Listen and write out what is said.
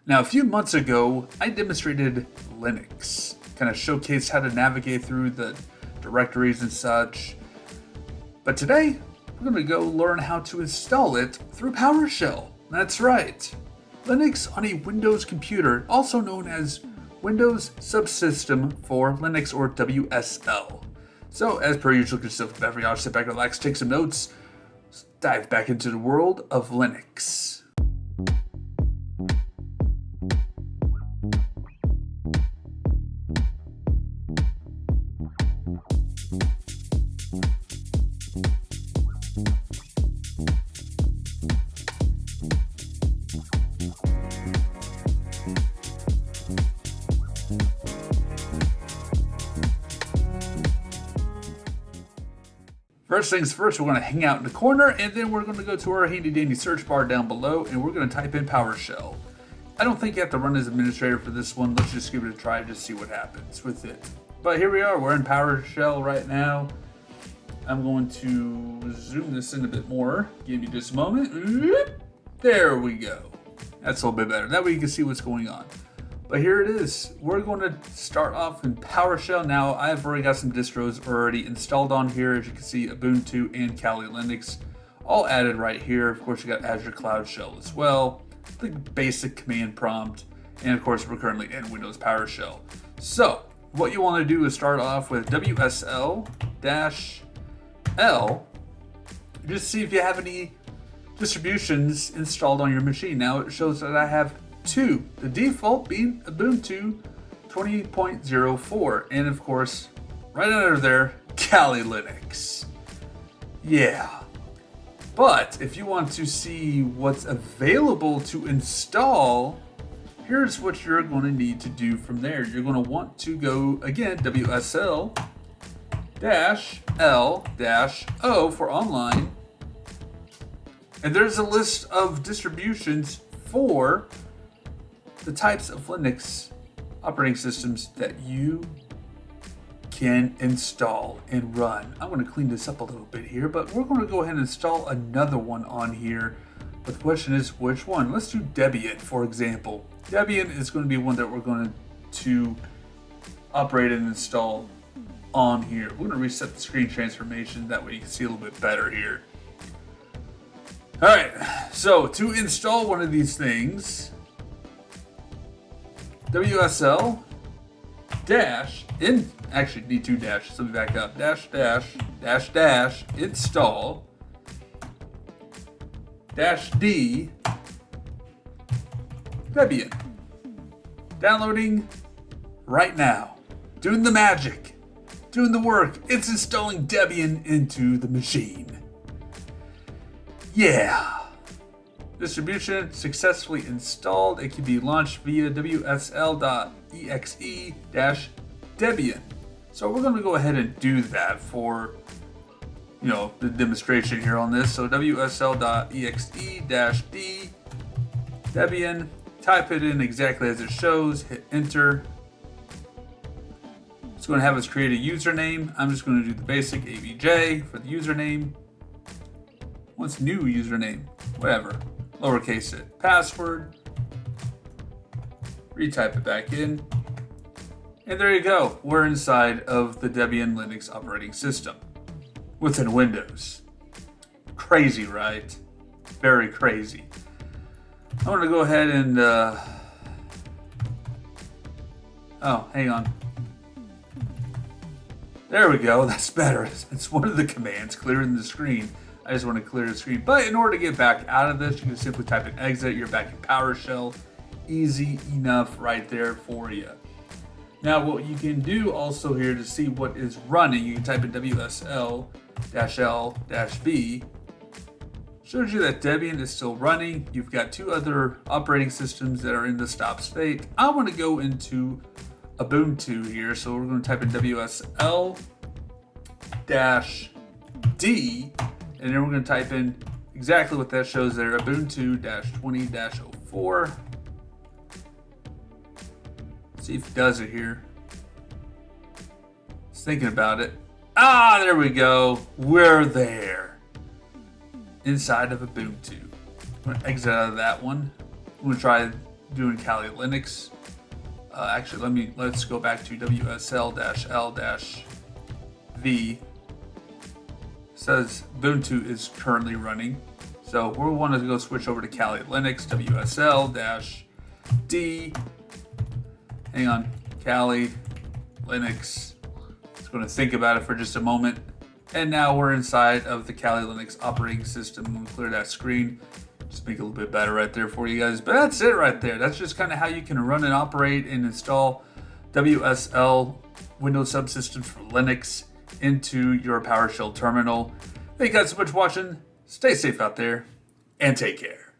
Now, a few months ago, I demonstrated Linux, kind of showcased how to navigate through the directories and such. But today, we're going to go learn how to install it through PowerShell. That's right. Linux on a Windows computer, also known as Windows Subsystem for Linux or WSL. So, as per usual, get yourself a beverage, sit back, relax, take some notes, dive back into the world of Linux. First things first, we're going to hang out in the corner, and then we're going to go to our handy dandy search bar down below, and we're going to type in PowerShell. I don't think you have to run as administrator for this one. Let's just give it a try and just see what happens with it. But here we are. We're in PowerShell right now. I'm going to zoom this in a bit more. Give me just a moment. There we go. That's a little bit better. That way you can see what's going on. But here it is. We're going to start off in PowerShell. Now, I've already got some distros already installed on here. As you can see, Ubuntu and Kali Linux all added right here. Of course, you got Azure Cloud Shell as well, the basic command prompt, and of course, we're currently in Windows PowerShell. So, what you want to do is start off with WSL-L. Just see if you have any distributions installed on your machine. Now, it shows that I have two, the default being Ubuntu 20.04, and of course, right under there, Kali Linux. Yeah. But if you want to see what's available to install, here's what you're going to need to do from there. You're going to want to go, again, WSL-L-O for online. And there's a list of distributions for the types of Linux operating systems that you can install and run. I'm going to clean this up a little bit here, but we're going to go ahead and install another one on here. But the question is, which one? Let's do Debian, for example. Debian is going to be one that we're going to operate and install on here. We're going to reset the screen transformation. That way you can see a little bit better here. All right, so to install one of these things, WSL actually need two dashes, let me back up, install -d Debian. Downloading right now. Doing the magic. Doing the work. It's installing Debian into the machine. Yeah. Distribution successfully installed. It can be launched via wsl.exe-debian. So we're going to go ahead and do that for, the demonstration here on this. So wsl.exe-d Debian. Type it in exactly as it shows. Hit enter. It's going to have us create a username. I'm just going to do the basic ABJ for the username. What's new username? Whatever. Lowercase it. Password. Retype it back in. And there you go. We're inside of the Debian Linux operating system within Windows. Crazy, right? Very crazy. I'm going to go ahead and... Oh, hang on. There we go. That's better. It's one of the commands, clearing the screen. I just want to clear the screen. But in order to get back out of this, you can simply type in exit. You're back in PowerShell. Easy enough right there for you. Now, what you can do also here to see what is running, you can type in WSL-L-B. Shows you that Debian is still running. You've got two other operating systems that are in the stop state. I want to go into Ubuntu here, so we're going to type in WSL-D. And then we're going to type in exactly what that shows there, Ubuntu-20-04. See if it does it here. It's thinking about it. Ah, there we go. We're there. Inside of Ubuntu. I'm going to exit out of that one. I'm going to try doing Kali Linux. Actually, let's go back to WSL-L-V. Says Ubuntu is currently running. So we want to go switch over to Kali Linux, WSL-D. Hang on, Kali Linux. Just going to think about it for just a moment. And now we're inside of the Kali Linux operating system. I'm going to clear that screen. Just make it a little bit better right there for you guys. But that's it right there. That's just kind of how you can run and operate and install WSL Windows subsystems for Linux into your PowerShell terminal. Thank you guys so much for watching. Stay safe out there and take care.